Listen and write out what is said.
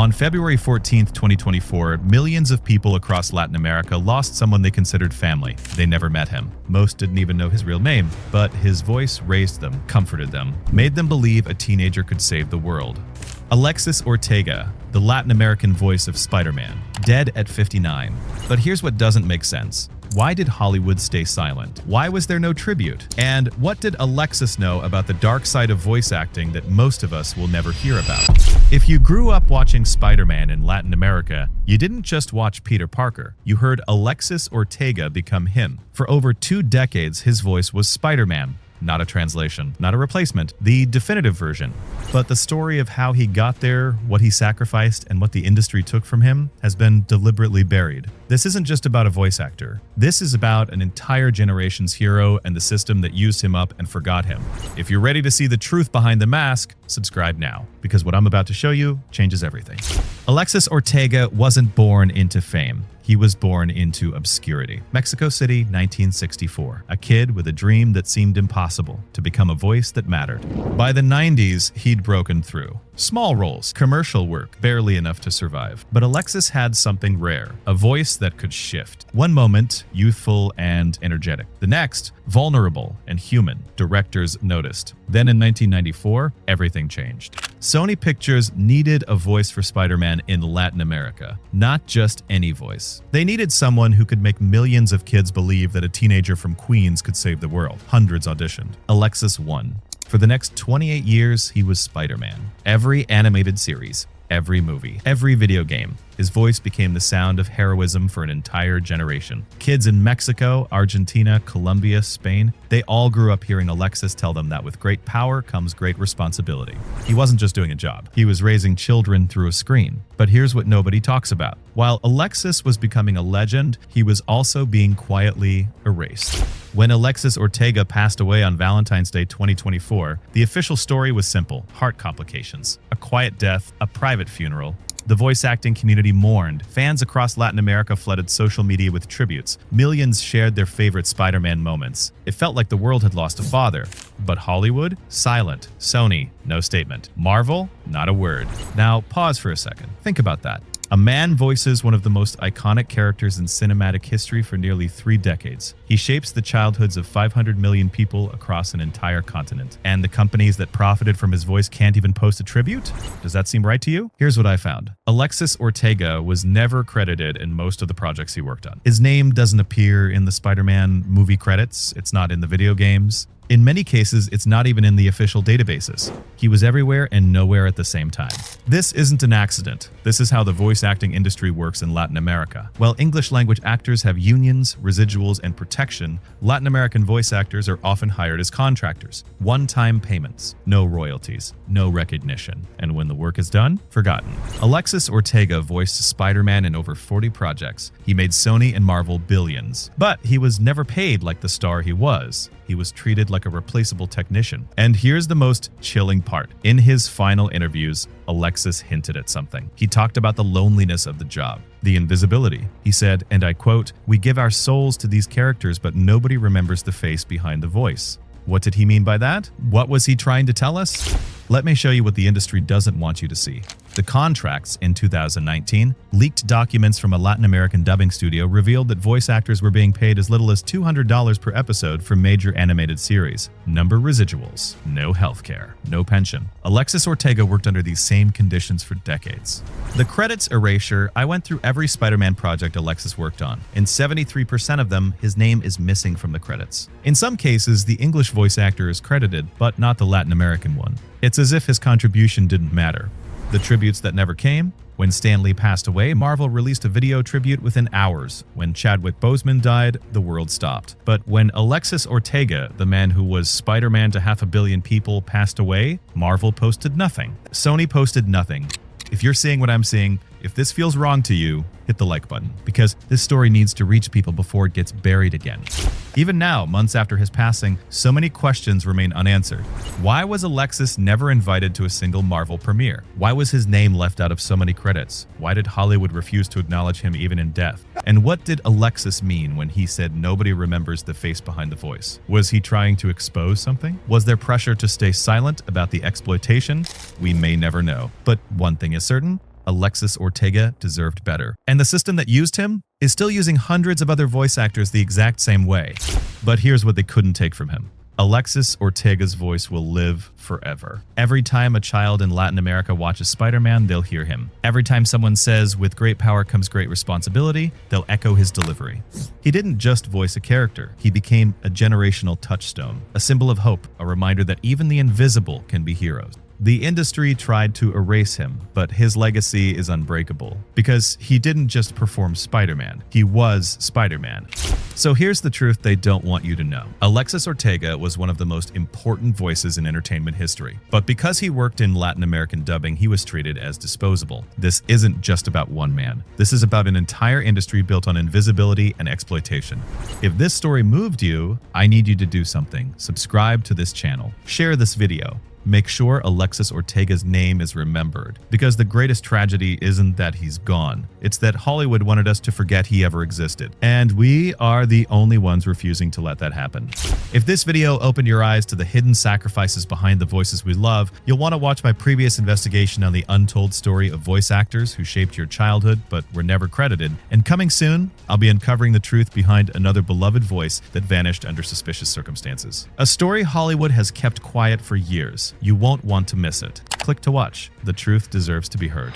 On February 14th, 2024, millions of people across Latin America lost someone they considered family. They never met him. Most didn't even know his real name, but his voice raised them, comforted them, made them believe a teenager could save the world. Alexis Ortega, the Latin American voice of Spider-Man, dead at 59. But here's what doesn't make sense. Why did Hollywood stay silent? Why was there no tribute? And what did Alexis know about the dark side of voice acting that most of us will never hear about? If you grew up watching Spider-Man in Latin America, you didn't just watch Peter Parker. You heard Alexis Ortega become him. For over 2 decades, his voice was Spider-Man. Not a translation, not a replacement, the definitive version. But the story of how he got there, what he sacrificed, and what the industry took from him has been deliberately buried. This isn't just about a voice actor. This is about an entire generation's hero and the system that used him up and forgot him. If you're ready to see the truth behind the mask, subscribe now, because what I'm about to show you changes everything. Alexis Ortega wasn't born into fame. He was born into obscurity. Mexico City, 1964. A kid with a dream that seemed impossible, to become a voice that mattered. By the 90s, he'd broken through. Small roles, commercial work, barely enough to survive. But Alexis had something rare, a voice that could shift. One moment, youthful and energetic. The next, vulnerable and human. Directors noticed. Then in 1994, everything changed. Sony Pictures needed a voice for Spider-Man in Latin America. Not just any voice. They needed someone who could make millions of kids believe that a teenager from Queens could save the world. Hundreds auditioned. Alexis won. For the next 28 years, he was Spider-Man. Every animated series, every movie, every video game, his voice became the sound of heroism for an entire generation. Kids in Mexico, Argentina, Colombia, Spain, they all grew up hearing Alexis tell them that with great power comes great responsibility. He wasn't just doing a job. He was raising children through a screen. But here's what nobody talks about. While Alexis was becoming a legend, he was also being quietly erased. When Alexis Ortega passed away on Valentine's Day 2024, the official story was simple: heart complications, a quiet death, a private funeral. The voice acting community mourned. Fans across Latin America flooded social media with tributes. Millions shared their favorite Spider-Man moments. It felt like the world had lost a father. But Hollywood? Silent. Sony? No statement. Marvel? Not a word. Now, pause for a second. Think about that. A man voices one of the most iconic characters in cinematic history for nearly 3 decades. He shapes the childhoods of 500 million people across an entire continent. And the companies that profited from his voice can't even post a tribute? Does that seem right to you? Here's what I found. Alexis Ortega was never credited in most of the projects he worked on. His name doesn't appear in the Spider-Man movie credits. It's not in the video games. In many cases, it's not even in the official databases. He was everywhere and nowhere at the same time. This isn't an accident. This is how the voice acting industry works in Latin America. While English language actors have unions, residuals, and protection, Latin American voice actors are often hired as contractors. One-time payments, no royalties, no recognition. And when the work is done, forgotten. Alexis Ortega voiced Spider-Man in over 40 projects. He made Sony and Marvel billions. But he was never paid like the star he was. He was treated like a replaceable technician. And here's the most chilling part. In his final interviews, Alexis hinted at something. He talked about the loneliness of the job, the invisibility. He said, and I quote, "We give our souls to these characters, but nobody remembers the face behind the voice." What did he mean by that? What was he trying to tell us? Let me show you what the industry doesn't want you to see. The contracts in 2019, leaked documents from a Latin American dubbing studio revealed that voice actors were being paid as little as $200 per episode for major animated series. Number residuals, no healthcare, no pension. Alexis Ortega worked under these same conditions for decades. The credits erasure, I went through every Spider-Man project Alexis worked on. In 73% of them, his name is missing from the credits. In some cases, the English voice actor is credited, but not the Latin American one. It's as if his contribution didn't matter. The tributes that never came? When Stan Lee passed away, Marvel released a video tribute within hours. When Chadwick Boseman died, the world stopped. But when Alexis Ortega, the man who was Spider-Man to 500 million people, passed away, Marvel posted nothing. Sony posted nothing. If you're seeing what I'm seeing, if this feels wrong to you, hit the like button, because this story needs to reach people before it gets buried again. Even now, months after his passing, so many questions remain unanswered. Why was Alexis never invited to a single Marvel premiere? Why was his name left out of so many credits? Why did Hollywood refuse to acknowledge him even in death? And what did Alexis mean when he said nobody remembers the face behind the voice? Was he trying to expose something? Was there pressure to stay silent about the exploitation? We may never know. But one thing is certain, Alexis Ortega deserved better. And the system that used him is still using hundreds of other voice actors the exact same way. But here's what they couldn't take from him. Alexis Ortega's voice will live forever. Every time a child in Latin America watches Spider-Man, they'll hear him. Every time someone says, "With great power comes great responsibility," they'll echo his delivery. He didn't just voice a character. He became a generational touchstone, a symbol of hope, a reminder that even the invisible can be heroes. The industry tried to erase him, but his legacy is unbreakable because he didn't just perform Spider-Man, he was Spider-Man. So here's the truth they don't want you to know. Alexis Ortega was one of the most important voices in entertainment history, but because he worked in Latin American dubbing, he was treated as disposable. This isn't just about one man. This is about an entire industry built on invisibility and exploitation. If this story moved you, I need you to do something. Subscribe to this channel. Share this video. Make sure Alexis Ortega's name is remembered, because the greatest tragedy isn't that he's gone. It's that Hollywood wanted us to forget he ever existed. And we are the only ones refusing to let that happen. If this video opened your eyes to the hidden sacrifices behind the voices we love, you'll want to watch my previous investigation on the untold story of voice actors who shaped your childhood but were never credited. And coming soon, I'll be uncovering the truth behind another beloved voice that vanished under suspicious circumstances. A story Hollywood has kept quiet for years. You won't want to miss it. Click to watch. The truth deserves to be heard.